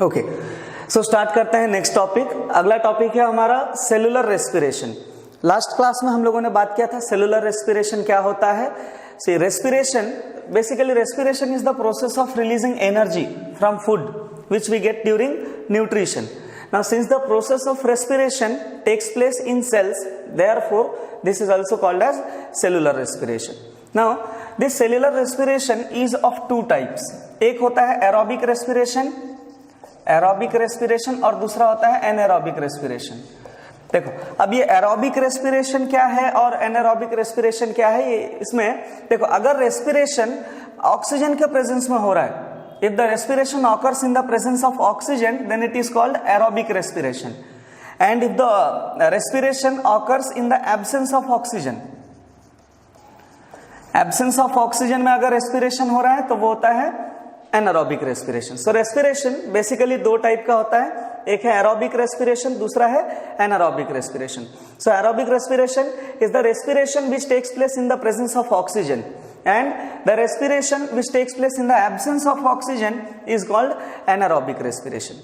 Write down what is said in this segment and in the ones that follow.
Okay, so start करते हैं next topic. अगला टॉपिक है हमारा सेलुलर रेस्पिरेशन। लास्ट क्लास में हम लोगों ने बात किया था सेलुलर रेस्पिरेशन क्या होता है। See respiration, basically respiration is the process of releasing energy from food which we get during nutrition. Now since the process of respiration takes place in cells, therefore this is also called as cellular respiration. Now this cellular respiration is of two types. एक होता है aerobic respiration, और दूसरा होता है anaerobic respiration. देखो अब ये एरोबिक रेस्पिरेशन क्या है और एनारोबिक रेस्पिरेशन क्या है, ये इसमें देखो अगर रेस्पिरेशन ऑक्सीजन के प्रेजेंस में हो रहा है, if the respiration occurs in the presence of oxygen, then it is called aerobic respiration. And if the respiration occurs in the absence of oxygen, absence of oxygen में अगर respiration हो रहा है तो वो होता है anaerobic respiration. So respiration basically दो टाइप का होता है, एक है aerobic respiration, दूसरा है anaerobic respiration. So aerobic respiration is the respiration which takes place in the presence of oxygen, and the respiration which takes place in the absence of oxygen is called anaerobic respiration.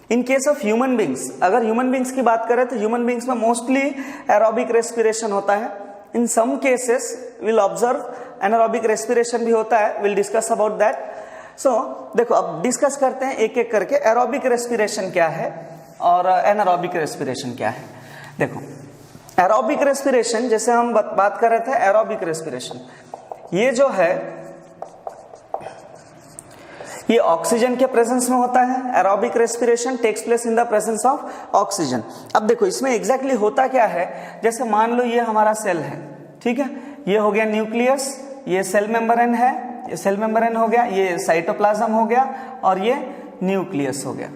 In case of human beings, अगर human beings की बात करें तो human beings में mostly aerobic respiration होता है. In some cases we'll observe anaerobic respiration भी होता है, we'll discuss about that. So देखो अब डिस्कस करते हैं एक एक करके aerobic respiration क्या है और anaerobic respiration क्या है. देखो aerobic respiration जैसे हम बात कर रहे थे, aerobic respiration ये जो है ये ऑक्सीजन के प्रेजेंस में होता है. Aerobic respiration takes place in the presence of oxygen. अब देखो इसमें एग्जैक्टली होता क्या है, जैसे मान लो ये हमारा सेल है, ठीक है, ये हो गया न्यूक्लियस, ये सेल मेम्ब्रेन है, ये सेल मेम्ब्रेन हो गया, ये साइटोप्लाज्म हो गया और ये न्यूक्लियस हो गया.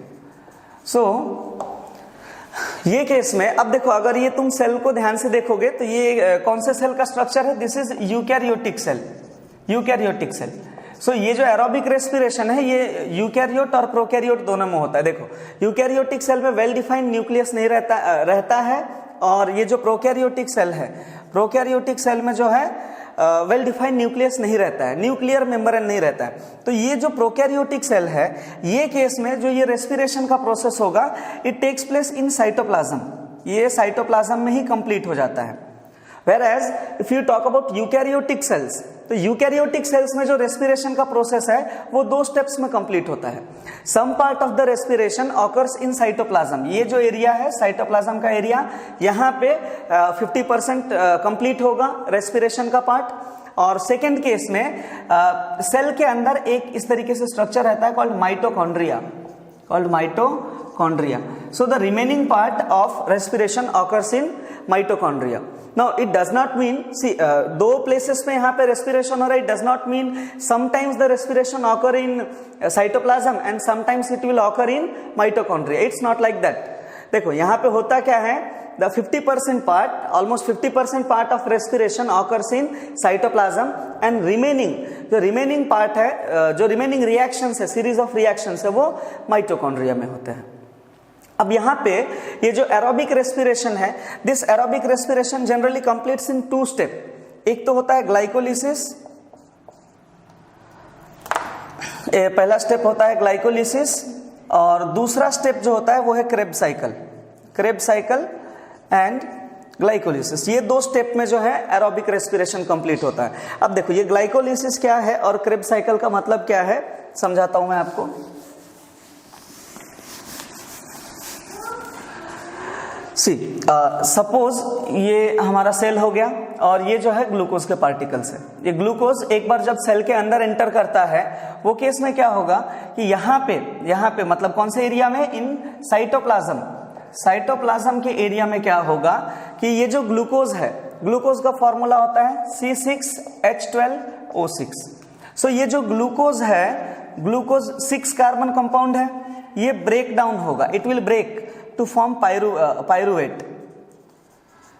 ये केस में अब देखो अगर ये तुम सेल को ध्यान से देखोगे तो ये कौन से सेल का स्ट्रक्चर है, this is eukaryotic cell. Eukaryotic cell. So ये जो एरोबिक रेस्पिरेशन है ये यूकैरियोट और प्रोकैरियोट दोनों में होता है. देखो यूकैरियोटिक सेल में वेल डिफाइंड न्यूक्लियस नहीं रहता है, और ये जो प्रोकैरियोटिक सेल है, प्रोकैरियोटिक सेल में जो है वेल डिफाइंड न्यूक्लियस नहीं रहता है, न्यूक्लियर मेम्ब्रेन नहीं रहता है. तो ये जो प्रोकैरियोटिक सेल है, ये केस में जो ये रेस्पिरेशन का प्रोसेस होगा, it takes place in cytoplasm. ये साइटोप्लाज्म में ही कंप्लीट हो जाता है. Whereas if you talk about eukaryotic cells, तो यूकैरियोटिक सेल्स में जो रेस्पिरेशन का प्रोसेस है वो दो स्टेप्स में कंप्लीट होता है. Some part of the respiration occurs in cytoplasm. ये जो एरिया है साइटोप्लाज्म का एरिया, यहाँ पे 50% कंप्लीट होगा रेस्पिरेशन का पार्ट. और सेकेंड केस में सेल के अंदर एक इस तरीके से स्ट्रक्चर रहता है called mitochondria. So the remaining part of respiration occurs in mitochondria. Now it does not mean, see दो places में यहाँ पे respiration हो रहा है, it does not mean sometimes the respiration occur in cytoplasm and sometimes it will occur in mitochondria. It's not like that. देखो यहाँ पे होता क्या है, the 50% part, almost 50% part of respiration occurs in cytoplasm, and जो remaining part है, जो remaining reactions है, series of reactions है, वो mitochondria में होते हैं. अब यहाँ पे ये जो एरोबिक रेस्पिरेशन है, this aerobic respiration generally completes in two step. एक तो होता है ग्लाइकोलिसिस, पहला स्टेप होता है ग्लाइकोलिसिस, और दूसरा स्टेप जो होता है वो है क्रेब्स साइकिल एंड ग्लाइकोलिसिस. ये दो स्टेप में जो है एरोबिक रेस्पिरेशन कंप्लीट होता है. अब देखो ये ग्लाइकोलिसिस क्या है और क्रेब्स साइकिल का मतलब क्या है, समझाता हूं मैं आपको. सपोज ये हमारा सेल हो गया और ये जो है ग्लूकोज के पार्टिकल्स है. ये ग्लूकोज एक बार जब सेल के अंदर एंटर करता है, वो केस में क्या होगा कि यहाँ पे मतलब कौन से एरिया में, इन साइटोप्लाज्म के एरिया में क्या होगा कि ये जो ग्लूकोज है, ग्लूकोज का फॉर्मूला होता है C6H12O6. सो ये जो ग्लूकोज है, ग्लूकोज 6 कार्बन कंपाउंड है, ये ब्रेक डाउन होगा, it will break to form pyruvate.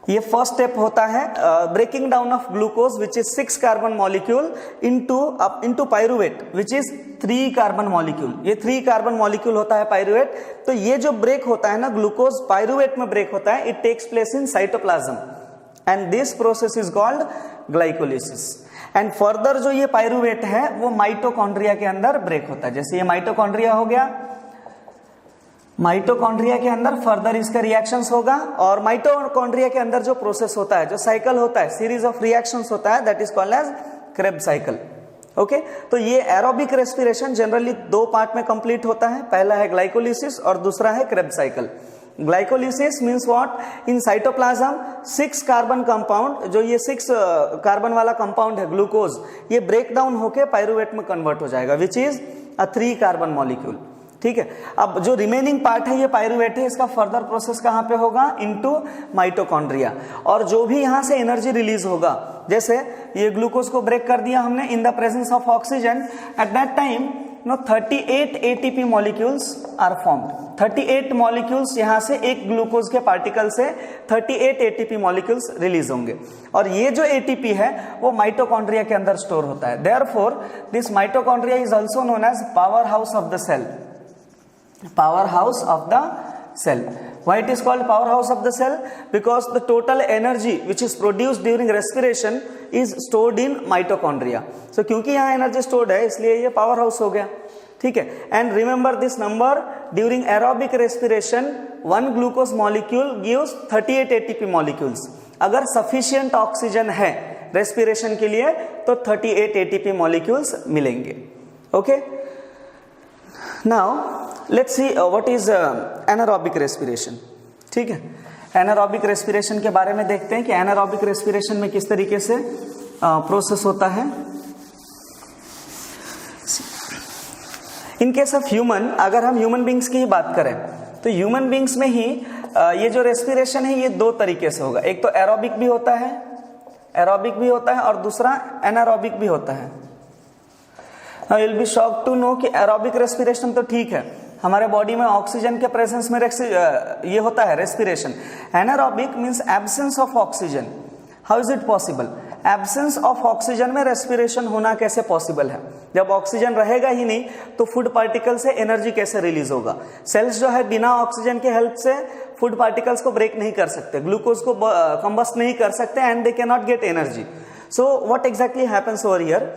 ये फर्स्ट स्टेप होता है breaking down of glucose which is 6 carbon molecule into pyruvate which is 3 carbon molecule. ये 3 कार्बन मॉलिक्यूल होता है पायरुवेट. तो ये जो ब्रेक होता है ना, ग्लूकोज पायरुवेट में ब्रेक होता है, it takes place in cytoplasm, and this process is called glycolysis. And further जो ये पायरुवेट है वो माइटोकॉन्ड्रिया के अंदर ब्रेक होता है. जैसे ये माइटोकॉन्ड्रिया हो गया, माइटोकॉन्ड्रिया के अंदर फर्दर इसका रिएक्शंस होगा, और माइटोकॉन्ड्रिया के अंदर जो प्रोसेस होता है, जो साइकिल होता है, सीरीज ऑफ रिएक्शंस होता है, that is called as Krebs cycle. Okay, तो ये एरोबिक रेस्पिरेशन जनरली दो पार्ट में कंप्लीट होता है, पहला है ग्लाइकोलिसिस और दूसरा है Krebs cycle. Glycolysis means what, in cytoplasm 6 carbon compound, जो ये 6 कार्बन वाला कंपाउंड है ग्लूकोज, ये ब्रेक डाउन होके पाइरुवेट में कन्वर्ट हो जाएगा, which is a 3 carbon molecule. ठीक है, अब जो रिमेनिंग पार्ट है ये पाइरुवेट है, इसका फर्दर प्रोसेस कहां पे होगा, इनटू माइटोकॉन्ड्रिया। और जो भी यहां से एनर्जी रिलीज होगा, जैसे ये ग्लूकोज को ब्रेक कर दिया हमने in the presence of oxygen, at that time 38 ATP molecules are formed. 38 molecules यहां से एक ग्लूकोज के पार्टिकल से 38 ATP मॉलिक्यूल्स रिलीज होंगे, और ये जो ATP है वो माइटोकॉन्ड्रिया के अंदर स्टोर होता है। Therefore this mitochondria is also known as powerhouse of the cell. Powerhouse of the cell. Why it is called powerhouse of the cell? Because the total energy which is produced during respiration is stored in mitochondria. So क्योंकि यहाँ energy stored है इसलिए ये power house हो गया। ठीक है, and remember this number, during aerobic respiration 1 glucose molecule gives 38 ATP molecules. अगर सफिशिएंट ऑक्सीजन है रेस्पिरेशन के लिए तो 38 ATP मॉलिक्यूल्स मिलेंगे। Okay, now let's see what is anaerobic respiration. ठीक है, एनारोबिक रेस्पिरेशन के बारे में देखते हैं कि एनारोबिक रेस्पिरेशन में किस तरीके से प्रोसेस होता है। इन केस ऑफ ह्यूमन, अगर हम ह्यूमन बींग्स की ही बात करें तो ह्यूमन बींग्स में ही ये जो रेस्पिरेशन है ये 2 तरीके से होगा। एक तो एरोबिक भी होता है, और दूसरा एनारोबिक भी होता है। Now you'll be shocked to know कि एरोबिक रेस्पिरेशन तो ठीक है, हमारे बॉडी में ऑक्सीजन के प्रेजेंस में ये होता है respiration. Anaerobic means absence of oxygen. How is it possible? Absence of oxygen में रेस्पिरेशन होना कैसे पॉसिबल है? जब ऑक्सीजन रहेगा ही नहीं तो फूड पार्टिकल से एनर्जी कैसे रिलीज होगा? सेल्स जो है बिना ऑक्सीजन के हेल्प से फूड पार्टिकल्स को ब्रेक नहीं कर सकते, ग्लूकोज को कंबस्ट नहीं कर सकते, and they can not get energy. So what exactly happens over here?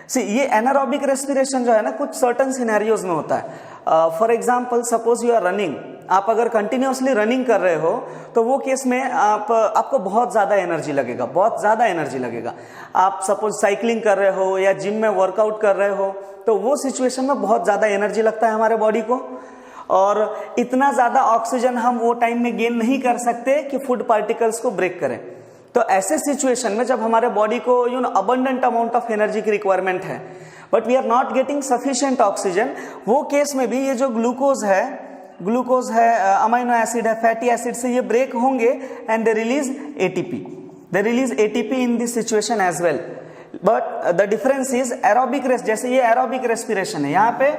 See, ये एनारोबिक रेस्पिरेशन जो है ना कुछ सर्टन सिनेरियोज में होता है। For example, suppose you are running, आप अगर कंटिन्यूअसली रनिंग कर रहे हो तो वो केस में आपको बहुत ज्यादा एनर्जी लगेगा, आप सपोज साइकिलिंग कर रहे हो या जिम में वर्कआउट कर रहे हो तो वो सिचुएशन में बहुत ज्यादा एनर्जी लगता है हमारे बॉडी को, और इतना ज्यादा ऑक्सीजन हम वो टाइम में गेन नहीं कर सकते कि फूड पार्टिकल्स को ब्रेक करें। तो ऐसे सिचुएशन में जब हमारे बॉडी को अबंडेंट अमाउंट ऑफ एनर्जी की रिक्वायरमेंट है but we are not getting sufficient oxygen, वो केस में भी ये जो ग्लूकोज है, अमाइनो एसिड है, फैटी एसिड से ये ब्रेक होंगे and they release ATP in this situation as well. But the difference is aerobic जैसे ये एरोबिक रेस्पिरेशन है, यहाँ पे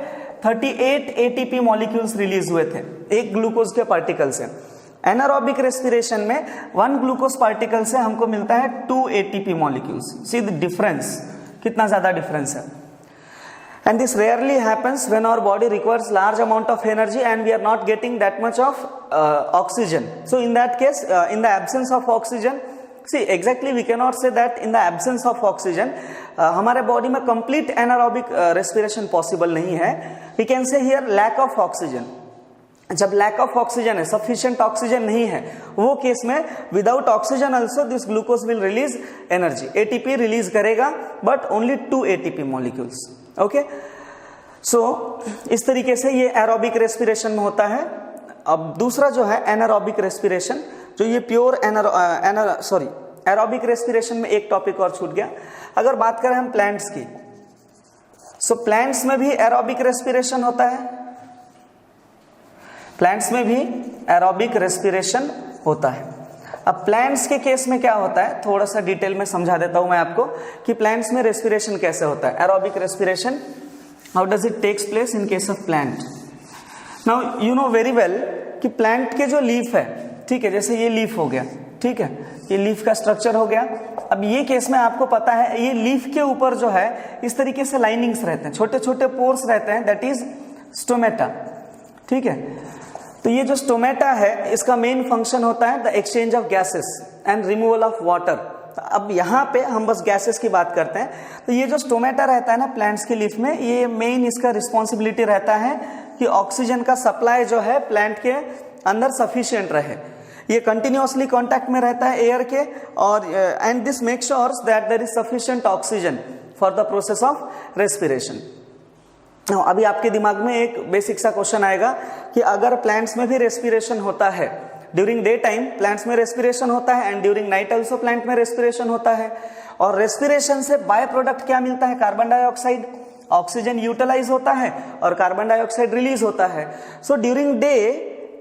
38 ATP मॉलिक्यूल्स रिलीज हुए थे एक ग्लूकोज के पार्टिकल से। एनारोबिक रेस्पिरेशन में 1 ग्लूकोज पार्टिकल से हमको मिलता है 2 ATP molecules. See the difference, कितना ज्यादा डिफरेंस है। And this rarely happens when our body requires large amount of energy and we are not getting that much of oxygen. So in that case, in the absence of oxygen, see exactly we cannot say that in the absence of oxygen हमारे body में complete anaerobic respiration possible नहीं है। We can say here lack of oxygen. जब lack of oxygen है, sufficient oxygen नहीं है, वो case में without oxygen also this glucose will release energy. ATP release करेगा but only 2 ATP molecules. Okay, सो इस तरीके से ये एरोबिक रेस्पिरेशन में होता है। अब दूसरा जो है एनारोबिक रेस्पिरेशन, जो ये प्योर एरोबिक रेस्पिरेशन में एक टॉपिक और छूट गया। अगर बात करें हम प्लांट्स की, सो प्लांट्स में भी एरोबिक रेस्पिरेशन होता है, प्लांट्स में भी एरोबिक रेस्पिरेशन होता है। अब प्लांट्स के केस में क्या होता है, थोड़ा सा डिटेल में समझा देता हूं मैं आपको कि प्लांट्स में रेस्पिरेशन कैसे होता है। Aerobic respiration, how does it takes place in case of plant. Now you know very well कि प्लांट के जो लीफ है, ठीक है, जैसे ये लीफ हो गया, ठीक है, ये लीफ का स्ट्रक्चर हो गया। अब ये केस में आपको पता है ये लीफ के ऊपर जो है इस तरीके से लाइनिंग्स रहते हैं, छोटे छोटे पोर्स रहते हैं, दैट इज स्टोमेटा। ठीक है, तो ये जो स्टोमेटा है इसका मेन फंक्शन होता है the exchange of gases and removal of water. अब यहाँ पे हम बस गैसेस की बात करते हैं। तो ये जो स्टोमेटा रहता है ना प्लांट्स के लीफ में, ये मेन इसका रिस्पॉन्सिबिलिटी रहता है कि ऑक्सीजन का सप्लाई जो है प्लांट के अंदर सफिशिएंट रहे। ये कंटिन्यूअसली कांटेक्ट में रहता है एयर के, और and this make sure that there is sufficient oxygen for the process of respiration. अभी आपके दिमाग में एक बेसिक सा क्वेश्चन आएगा कि अगर प्लांट्स में भी रेस्पिरेशन होता है, ड्यूरिंग डे टाइम प्लांट्स में रेस्पिरेशन होता है and during night also plant में रेस्पिरेशन होता है, और रेस्पिरेशन से बाय प्रोडक्ट क्या मिलता है? Carbon dioxide. ऑक्सीजन यूटिलाइज होता है और कार्बन डाइऑक्साइड रिलीज होता है। सो ड्यूरिंग डे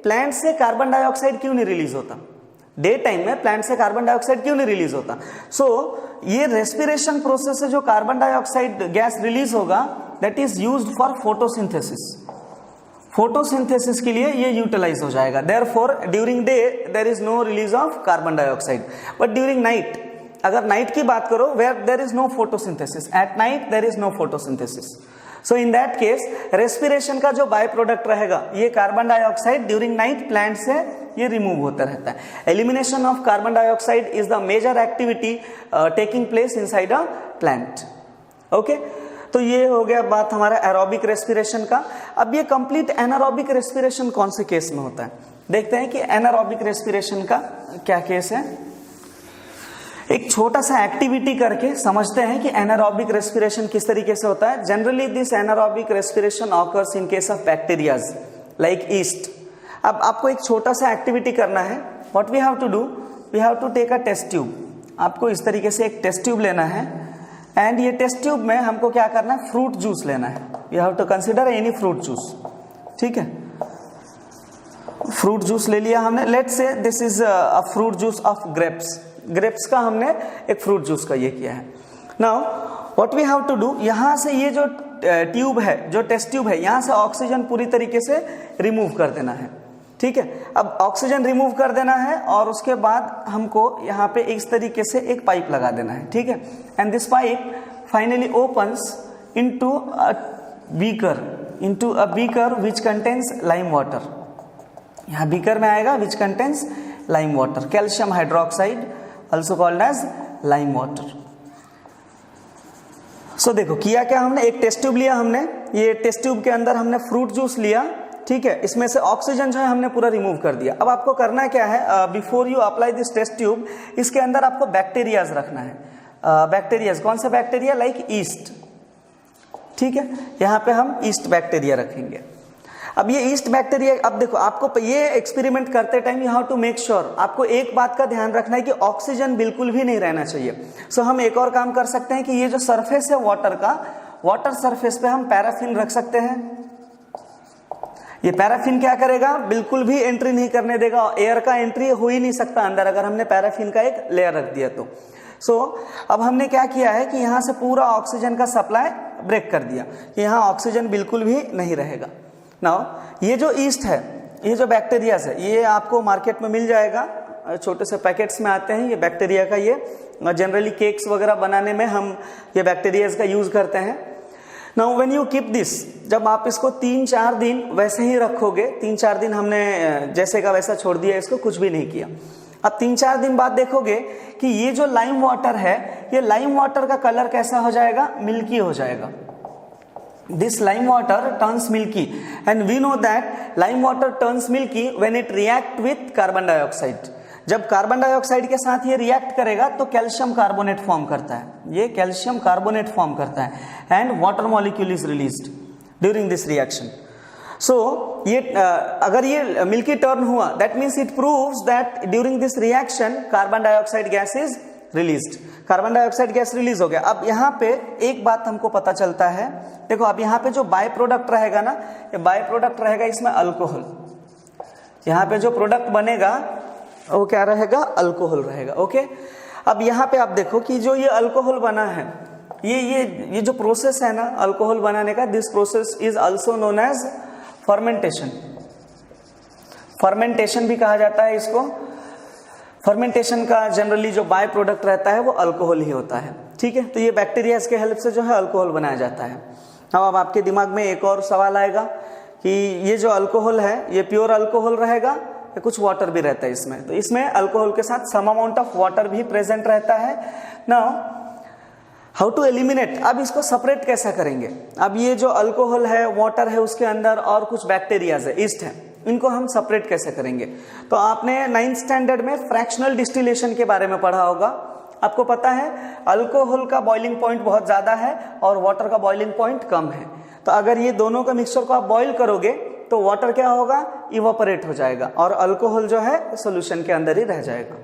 प्लांट से कार्बन डाइऑक्साइड क्यों नहीं रिलीज होता? डे टाइम में प्लांट से कार्बन डाइऑक्साइड क्यों नहीं रिलीज होता? सो ये रेस्पिरेशन प्रोसेस से जो कार्बन डाइऑक्साइड गैस रिलीज होगा that is used for photosynthesis. Photosynthesis के लिए ये यूटिलाइज हो जाएगा। Therefore during day there is no release of carbon dioxide, but during night, अगर नाइट की बात करो, where there is no photosynthesis, at night there is no photosynthesis. So in that case respiration का जो by product रहेगा ये carbon dioxide during night plant से ये रिमूव होता रहता है। Elimination of carbon dioxide is the major activity taking place inside a plant. Okay, तो ये हो गया बात हमारा एरोबिक रेस्पिरेशन का। अब ये कंप्लीट एनारोबिक रेस्पिरेशन कौन से केस में होता है, देखते हैं कि एनारोबिक रेस्पिरेशन का क्या केस है। एक छोटा सा एक्टिविटी करके समझते हैं कि एनारोबिक रेस्पिरेशन किस तरीके से होता है। Generally this anaerobic respiration occurs in case of bacterias like yeast. अब आपको एक छोटा सा एक्टिविटी करना है। What we have to do, we have to take a test tube. आपको इस तरीके से एक टेस्ट ट्यूब लेना है एंड ये टेस्ट ट्यूब में हमको क्या करना है, फ्रूट जूस लेना है। You have to consider any fruit juice, ठीक है। फ्रूट जूस ले लिया हमने, let's say this is a fruit juice of grapes. Grapes का हमने एक फ्रूट जूस का ये किया है। Now what we have to do, यहां से ये जो ट्यूब है, जो टेस्ट ट्यूब है, यहां से ऑक्सीजन पूरी तरीके से रिमूव कर देना है, ठीक है। अब ऑक्सीजन रिमूव कर देना है और उसके बाद हमको यहाँ पे इस तरीके से एक पाइप लगा देना है, ठीक है। And this pipe finally opens into a beaker which contains lime water. यहाँ बीकर में आएगा which contains lime water, calcium hydroxide also called as lime water। सो देखो किया क्या हमने, एक टेस्ट ट्यूब लिया हमने, ये टेस्ट ट्यूब के अंदर हमने फ्रूट जूस लिया, ठीक है। इसमें से ऑक्सीजन जो है हमने पूरा रिमूव कर दिया। अब आपको करना क्या है, before you apply this test tube, इसके अंदर आपको बैक्टीरियाज रखना है। बैक्टीरियाज कौन सा बैक्टीरिया, लाइक ईस्ट, ठीक है। यहाँ पे हम ईस्ट बैक्टीरिया रखेंगे। अब ये ईस्ट बैक्टीरिया, अब देखो आपको ये एक्सपेरिमेंट करते time you have to make sure, आपको एक बात का ध्यान रखना है कि ऑक्सीजन बिल्कुल भी नहीं रहना चाहिए। सो हम एक और काम कर सकते हैं कि ये जो सरफेस है वाटर का, वाटर सरफेस पे हम पैराफिन रख सकते हैं। ये पैराफिन क्या करेगा, बिल्कुल भी एंट्री नहीं करने देगा, एयर का एंट्री हो ही नहीं सकता अंदर अगर हमने पैराफिन का एक लेयर रख दिया तो। सो अब हमने क्या किया है कि यहां से पूरा ऑक्सीजन का सप्लाई ब्रेक कर दिया, यहाँ ऑक्सीजन बिल्कुल भी नहीं रहेगा। नाउ ये जो ईस्ट है, ये जो बैक्टीरियाज है, ये आपको मार्केट में मिल जाएगा, छोटे से पैकेट्स में आते हैं ये बैक्टीरिया का। ये जनरली केक्स वगैरह बनाने में हम ये बैक्टीरियाज का यूज करते हैं। Now when you keep this, जब आप इसको 3-4 दिन वैसे ही रखोगे, 3-4 दिन हमने जैसे का वैसा छोड़ दिया, इसको कुछ भी नहीं किया। अब 3-4 दिन बाद देखोगे कि ये जो लाइम वाटर है, ये लाइम वाटर का कलर कैसा हो जाएगा, मिल्की हो जाएगा। This lime water turns milky and we know that lime water turns milky when it react with carbon dioxide। जब कार्बन डाइऑक्साइड के साथ ये रिएक्ट करेगा तो कैल्शियम कार्बोनेट फॉर्म करता है, ये कैल्शियम कार्बोनेट फॉर्म करता है and water molecule is released during this reaction. So ये अगर ये मिल्की टर्न हुआ, that means it proves that during this reaction carbon dioxide gas is released, carbon dioxide gas release हो गया। अब यहाँ पे एक बात हमको पता चलता है, देखो अब यहाँ पे जो बाय प्रोडक्ट रहेगा ना, ये बाय प्रोडक्ट रहेगा इसमें अल्कोहल। यहाँ पे जो प्रोडक्ट बनेगा वो क्या रहेगा, अल्कोहल रहेगा, ओके। अब यहाँ पे आप देखो कि जो ये अल्कोहल बना है, ये जो प्रोसेस है ना अल्कोहल बनाने का, this process is also known as fermentation. Fermentation भी कहा जाता है इसको। फर्मेंटेशन का जनरली जो बाय प्रोडक्ट रहता है वो अल्कोहल ही होता है, ठीक है। तो ये बैक्टीरिया के हेल्प से जो है अल्कोहल बनाया जाता है। अब आपके दिमाग में एक और सवाल आएगा कि ये जो अल्कोहल है ये प्योर अल्कोहल रहेगा या कुछ वाटर भी रहता है इसमें? तो इसमें अल्कोहल के साथ सम अमाउंट ऑफ वाटर भी प्रेजेंट रहता है। नाउ हाउ टू एलिमिनेट, अब इसको सेपरेट कैसा करेंगे। अब ये जो अल्कोहल है, वाटर है, उसके अंदर और कुछ बैक्टीरियाज है, ईस्ट है, इनको हम सेपरेट कैसे करेंगे। तो आपने 9th स्टैंडर्ड में फ्रैक्शनल डिस्टिलेशन के बारे में पढ़ा होगा। आपको पता है अल्कोहल का बॉइलिंग पॉइंट बहुत ज्यादा है और वाटर का बॉइलिंग पॉइंट कम है। तो अगर ये दोनों का मिक्सचर को आप बॉइल करोगे तो वाटर क्या होगा, इवापोरेट हो जाएगा और अल्कोहल जो है सॉल्यूशन के अंदर ही रह जाएगा।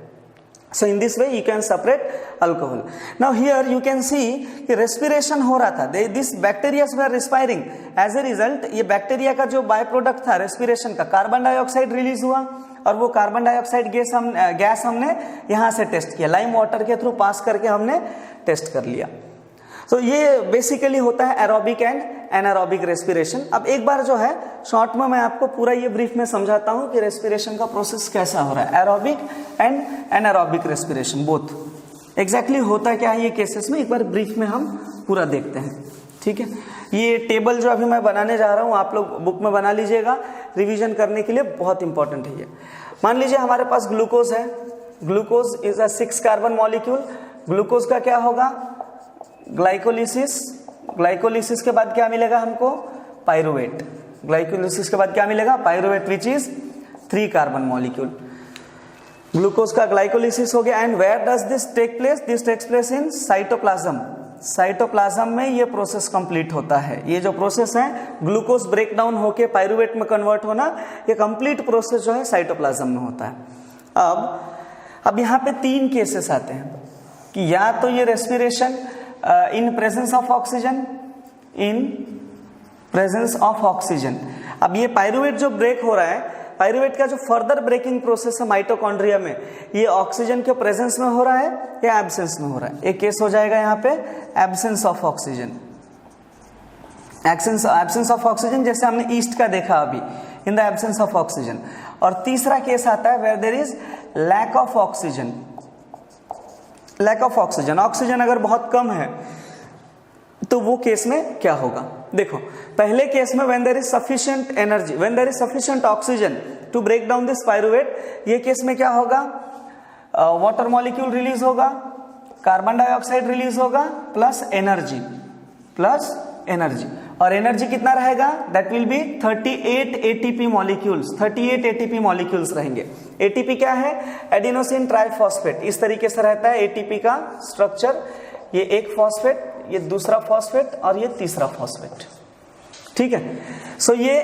So in this way you can separate alcohol. Now here you can see कि respiration हो रहा था, this bacteria were respiring. As a result ये बैक्टीरिया का जो बाय प्रोडक्ट था रेस्पिरेशन का, कार्बन डाइऑक्साइड रिलीज हुआ और वो कार्बन डाइऑक्साइड गैस हमने यहाँ से टेस्ट किया, लाइम वाटर के थ्रू पास करके हमने टेस्ट कर लिया। तो ये बेसिकली होता है एरोबिक एंड एनारोबिक रेस्पिरेशन। अब एक बार जो है शॉर्ट में मैं आपको पूरा ये ब्रीफ में समझाता हूं कि रेस्पिरेशन का प्रोसेस कैसा हो रहा है, aerobic and anaerobic respiration both exactly होता क्या है ये केसेस में, एक बार ब्रीफ में हम पूरा देखते हैं। ठीक है, ये टेबल जो अभी मैं बनाने जा रहा हूं आप लोग बुक में बना लीजिएगा, रिविजन करने के लिए बहुत इंपॉर्टेंट है ये। मान लीजिए हमारे पास ग्लूकोज है, glucose is a 6 carbon molecule. Glucose का क्या होगा, ग्लाइकोलिसिस, ग्लाइकोलिसिस के बाद क्या मिलेगा हमको, पायरुवेट। ग्लाइकोलिसिस के बाद क्या मिलेगा, pyruvate which is 3 carbon molecule. Glucose का ग्लाइकोलिसिस हो गया। And where does this take place, this takes place in cytoplasm. Cytoplasm में ये प्रोसेस कंप्लीट होता है। ये जो प्रोसेस है ग्लूकोज ब्रेक डाउन होके पायरुवेट में कन्वर्ट होना, ये कंप्लीट प्रोसेस जो है साइटोप्लाज्म में होता है। अब यहाँ पे 3 केसेस आते हैं कि या तो ये respiration in presence of oxygen, in presence of oxygen. अब ये पायरुवेट जो ब्रेक हो रहा है, पायरुवेट का जो फर्दर ब्रेकिंग प्रोसेस है माइटोकॉन्ड्रिया में, ये ऑक्सीजन के प्रेजेंस में हो रहा है या एब्सेंस में हो रहा है। एक केस हो जाएगा यहाँ पे absence of oxygen, absence of oxygen जैसे हमने ईस्ट का देखा अभी, in the absence of oxygen. और तीसरा केस आता है where there is lack of oxygen, lack of oxygen, oxygen अगर बहुत कम है तो वो केस में क्या होगा। देखो पहले केस में when there is sufficient energy, when there is sufficient oxygen to break down this pyruvate, ये केस में क्या होगा, वाटर मॉलिक्यूल रिलीज होगा, कार्बन डाइऑक्साइड रिलीज होगा प्लस एनर्जी, प्लस एनर्जी। और एनर्जी कितना रहेगा, that will be 38 ATP molecules, 38 ATP molecules रहेंगे। एटीपी क्या है, एडिनोसिन ट्राइफॉस्फेट, इस तरीके से रहता है एटीपी का स्ट्रक्चर। ये एक फॉस्फेट, ये दूसरा फॉस्फेट और ये तीसरा फॉस्फेट। ठीक है, सो ये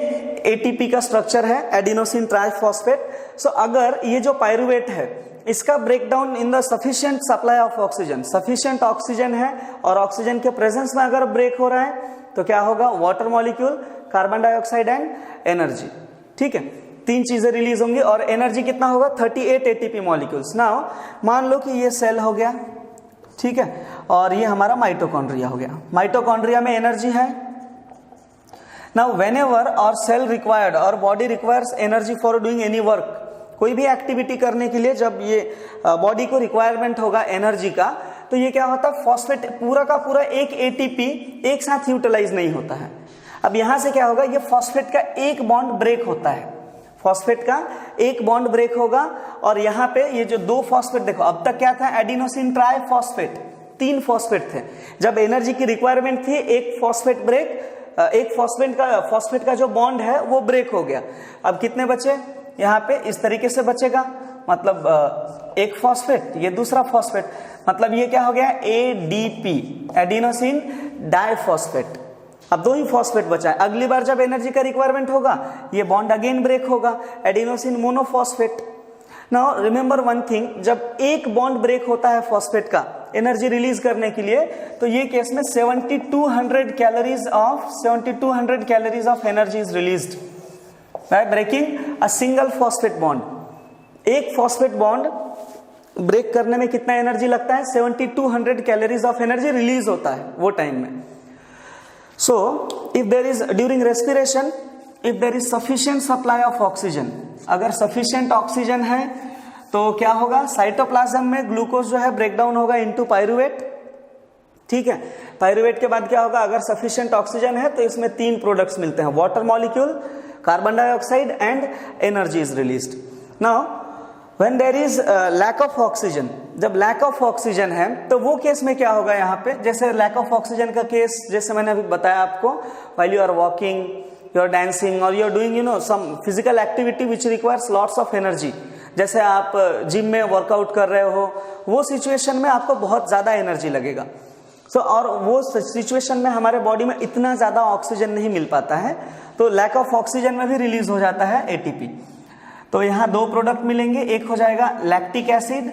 एटीपी का स्ट्रक्चर है, एडिनोसिन ट्राइफॉस्फेट। सो अगर ये जो पायरुवेट है इसका breakdown in the sufficient supply of oxygen, sufficient oxygen है और ऑक्सीजन के प्रेजेंस में अगर ब्रेक हो रहा है तो क्या होगा, water molecule, carbon dioxide and energy. ठीक है, 3 चीजें रिलीज होंगी और एनर्जी कितना होगा, 38 एटीपी मॉलिक्यूल्स। नाउ मान लो कि ये सेल हो गया, ठीक है, और ये हमारा माइटोकॉन्ड्रिया हो गया। माइटोकॉन्ड्रिया में एनर्जी है। नाउ व्हेनेवर और सेल रिक्वायर्ड और body requires energy for doing any work, कोई भी एक्टिविटी करने के लिए जब ये बॉडी को रिक्वायरमेंट होगा एनर्जी का, तो ये क्या होता है, फॉस्फेट पूरा का पूरा एक एटीपी एक साथ यूटिलाइज नहीं होता है। अब यहां से क्या होगा, ये फॉस्फेट का एक बॉन्ड ब्रेक होता है, फॉस्फेट का एक बॉन्ड ब्रेक होगा और यहाँ पे ये जो 2 फॉस्फेट, देखो अब तक क्या था, एडिनोसिन ट्राइफॉस्फेट, 3 फॉस्फेट थे। जब एनर्जी की रिक्वायरमेंट थी एक फॉस्फेट ब्रेक, एक फॉस्फेट का जो बॉन्ड है वो ब्रेक हो गया। अब कितने बचे यहाँ पे, इस तरीके से बचेगा, मतलब एक फॉस्फेट, ये दूसरा फॉस्फेट, मतलब ये क्या हो गया, एडीपी, एडिनोसिन डाइफॉस्फेट। अब 2 ही फॉस्फेट बचा है। अगली बार जब एनर्जी का रिक्वायरमेंट होगा ये बॉन्ड अगेन ब्रेक होगा, adenosine monophosphate. Now remember one thing, जब एक बॉन्ड ब्रेक होता है फॉस्फेट का एनर्जी रिलीज करने के लिए, तो ये केस में 7200 calories of energy is released by breaking a single phosphate bond. एक फॉस्फेट बॉन्ड ब्रेक करने में कितना एनर्जी लगता है, 7200 कैलोरीज ऑफ एनर्जी रिलीज होता है वो टाइम में। So, if there is during respiration, if there is sufficient supply of oxygen, अगर sufficient ऑक्सीजन है तो क्या होगा, साइटोप्लाज्म में ग्लूकोज जो है ब्रेकडाउन होगा इनटू पायरुवेट। ठीक है, पायरुवेट के बाद क्या होगा, अगर सफिशिएंट ऑक्सीजन है तो इसमें 3 प्रोडक्ट्स मिलते हैं, water molecule, carbon dioxide and energy is released. Now when there is lack of oxygen, जब लैक ऑफ ऑक्सीजन है तो वो केस में क्या होगा यहाँ पे, जैसे लैक ऑफ ऑक्सीजन का केस जैसे मैंने अभी बताया आपको, while you are walking, you are dancing और you are doing some physical activity which requires lots of energy, जैसे आप जिम में वर्कआउट कर रहे हो, वो सिचुएशन में आपको बहुत ज्यादा एनर्जी लगेगा। और वो सिचुएशन में हमारे बॉडी में इतना ज्यादा ऑक्सीजन नहीं मिल पाता है, तो लैक ऑफ ऑक्सीजन में भी रिलीज हो जाता है एटीपी। तो यहाँ दो प्रोडक्ट मिलेंगे, एक हो जाएगा लैक्टिक एसिड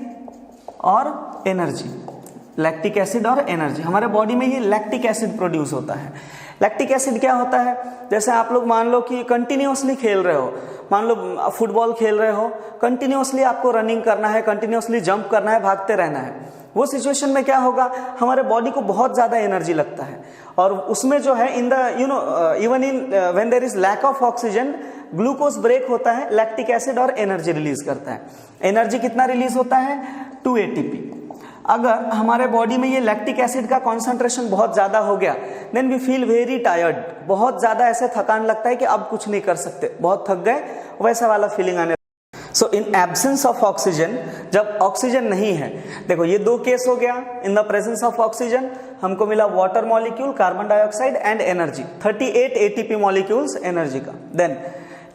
और एनर्जी, लैक्टिक एसिड और एनर्जी। हमारे बॉडी में ये लैक्टिक एसिड प्रोड्यूस होता है। लैक्टिक एसिड क्या होता है, जैसे आप लोग मान लो कि कंटिन्यूअसली खेल रहे हो, मान लो फुटबॉल खेल रहे हो, कंटिन्यूअसली आपको रनिंग करना है, कंटिन्यूअसली जंप करना है, भागते रहना है, वो सिचुएशन में क्या होगा, हमारे बॉडी को बहुत ज्यादा एनर्जी लगता है। और उसमें जो है in the even in when there is lack of oxygen, glucose break होता है, लैक्टिक एसिड और एनर्जी रिलीज करता है। एनर्जी कितना रिलीज होता है, 2 ATP। अगर हमारे बॉडी में ये लैक्टिक एसिड का कॉन्सेंट्रेशन बहुत ज्यादा हो गया, then we feel very tired, बहुत ज्यादा ऐसे थकान लगता है कि अब कुछ नहीं कर सकते, बहुत थक गए, वैसा वाला फीलिंग आने। So in absence of oxygen, जब ऑक्सीजन नहीं है, देखो ये दो केस हो गया। In the presence of oxygen हमको मिला water molecule, carbon dioxide and energy, 38 ATP molecules energy का। Then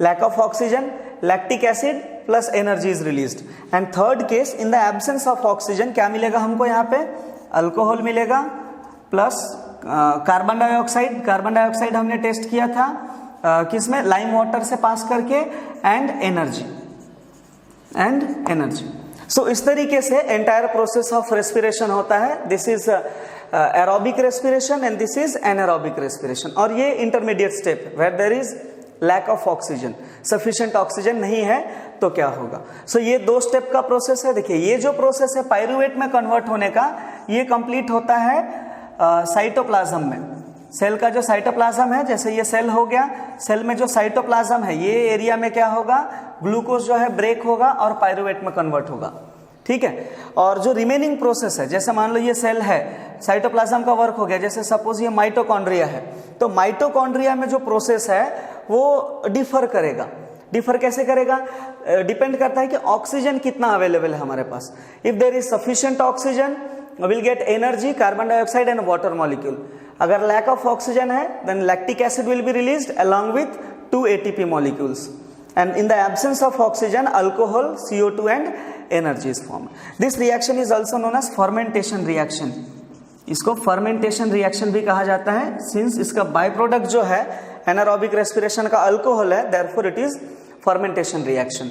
lack of oxygen, lactic acid plus energy is released. And third case, in the absence of oxygen क्या मिलेगा हमको यहाँ पे, alcohol मिलेगा plus carbon dioxide. Carbon dioxide हमने test किया था किसमें, लाइम वाटर से पास करके, एंड एनर्जी, सो इस तरीके से एंटायर प्रोसेस ऑफ रेस्पिरेशन होता है। This is aerobic respiration and this is anaerobic respiration. और ये intermediate step where there is lack of oxygen, sufficient oxygen नहीं है तो क्या होगा। सो ये दो स्टेप का प्रोसेस है। देखिए ये जो प्रोसेस है पाइरूवेट में कन्वर्ट होने का, ये कंप्लीट होता है साइटोप्लाज्म में। सेल का जो साइटोप्लाज्म है, जैसे ये सेल हो गया, सेल में जो साइटोप्लाज्म है ये एरिया में क्या होगा, ग्लूकोज जो है ब्रेक होगा और पाइरूवेट में कन्वर्ट होगा, ठीक है। और जो रिमेनिंग प्रोसेस है, जैसे मान लो ये सेल है, साइटोप्लाज्म का वर्क हो गया, जैसे सपोज ये माइटोकॉन्ड्रिया है, तो माइटोकॉन्ड्रिया में जो प्रोसेस है वो डिफर करेगा। डिफर कैसे करेगा, डिपेंड करता है कि ऑक्सीजन कितना अवेलेबल है हमारे पास। If there is sufficient oxygen will get energy, carbon dioxide and water molecule. अगर लैक ऑफ ऑक्सीजन है then lactic acid will be released along with 2 ATP molecules, and in the absence of oxygen alcohol, CO2 and energy is formed. This reaction is also known as fermentation reaction. इसको fermentation reaction भी कहा जाता है, since इसका by product जो है anaerobic respiration का alcohol है, therefore it is fermentation reaction.